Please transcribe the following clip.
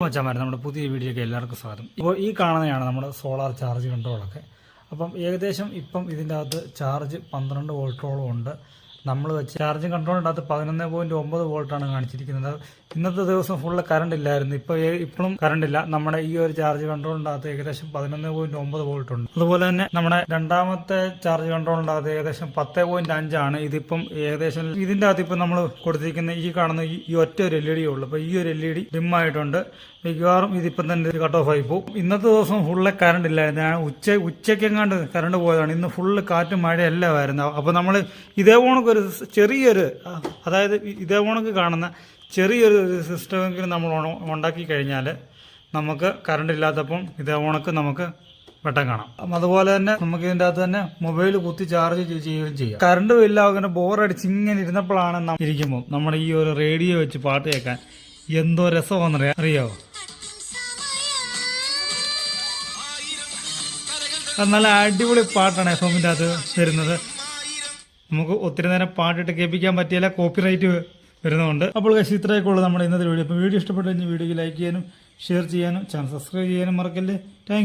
മച്ചാമാരെ നമ്മുടെ പുതിയ വീഡിയോയ്ക്ക് എല്ലാവർക്കും സ്വാഗതം. ഇപ്പോൾ ഈ കാണുന്നതാണ് നമ്മുടെ സോളാർ ചാർജ് കൺട്രോളൊക്കെ. അപ്പം ഏകദേശം ഇപ്പം ഇതിൻ്റെ അകത്ത് ചാർജ് 12 വോൾട്ടോളം ഉണ്ട്. നമ്മൾ വെച്ച് ചാർജിങ് കൺട്രോളിൻ്റെ അകത്ത് 11.9 വോൾട്ടാണ് കാണിച്ചിരിക്കുന്നത്. ഇന്നത്തെ ദിവസം ഫുള്ള് കറണ്ട് ഇല്ലായിരുന്നു. ഇപ്പോഴും കറണ്ട് ഇല്ല. നമ്മുടെ ഈ ഒരു ചാർജ് കൺട്രോളിൻ്റെ അകത്ത് ഏകദേശം 11.9 വോൾട്ട് ഉണ്ട്. അതുപോലെ തന്നെ നമ്മുടെ രണ്ടാമത്തെ ചാർജ് കൺട്രോളിൻ്റെ അകത്ത് ഏകദേശം 10.5 ആണ്. ഇതിപ്പം ഏകദേശം ഇതിൻ്റെ അകത്ത് ഇപ്പം നമ്മൾ കൊടുത്തിരിക്കുന്ന ഈ കാണുന്ന ഈ ഒറ്റ ഒരു LED ഉള്ളൂ. അപ്പോൾ ഈ ഒരു LED ഡിം ആയിട്ടുണ്ട്. മിക്കവാറും ഇതിപ്പം തന്നെ കട്ട് ഓഫ് ആയി പോകും. ഇന്നത്തെ ദിവസം ഫുള്ള് കറണ്ട് ഇല്ലായിരുന്നു. ഞാൻ ഉച്ചയ്ക്കെങ്ങാണ്ട് കറണ്ട് പോയതാണ്. ഇന്ന് ഫുള്ള് കാറ്റും മഴയെല്ലാം ആയിരുന്നു. അപ്പോൾ നമ്മൾ ഇതേ കണക്കൊരു ചെറിയൊരു, അതായത് ഇതേ കണക്ക് കാണുന്ന ചെറിയൊരു സിസ്റ്റമെങ്കിലും നമ്മൾ ഉണ്ടാക്കി കഴിഞ്ഞാൽ നമുക്ക് കറണ്ട് ഇല്ലാത്തപ്പം ഇതേ കണക്ക് നമുക്ക് വെട്ടം കാണാം. അതുപോലെ തന്നെ നമുക്ക് ഇതിൻ്റെ അകത്ത് തന്നെ മൊബൈൽ കുത്തി ചാർജ് ചെയ്യുകയും ചെയ്യാം. കറണ്ടും ഇല്ല, അങ്ങനെ ബോറടിച്ച് ഇങ്ങനെ ഇരുന്നപ്പോഴാണ് ഇരിക്കുമ്പോൾ നമ്മുടെ ഈ ഒരു റേഡിയോ വെച്ച് പാട്ട് കേൾക്കാൻ എന്തോ രസമാണെന്ന് അറിയാവോ? അത് നല്ല അടിപൊളി പാട്ടാണ് എഫ്എമ്മിൻ്റെ അകത്ത് വരുന്നത്. നമുക്ക് ഒത്തിരി നേരം പാട്ടിട്ട് കേൾപ്പിക്കാൻ പറ്റിയാൽ കോപ്പിറൈറ്റ് വരുന്നുണ്ട്. അപ്പോൾ ഇത്രയൊക്കെ ഉള്ളൂ നമ്മുടെ ഇന്നത്തെ വീഡിയോ. അപ്പോൾ വീഡിയോ ഇഷ്ടപ്പെട്ടു കഴിഞ്ഞാൽ വീഡിയോക്ക് ലൈക്ക് ചെയ്യാനും ഷെയർ ചെയ്യാനും ചാനൽ സബ്സ്ക്രൈബ് ചെയ്യാനും മറക്കല്ലേ. Thank you.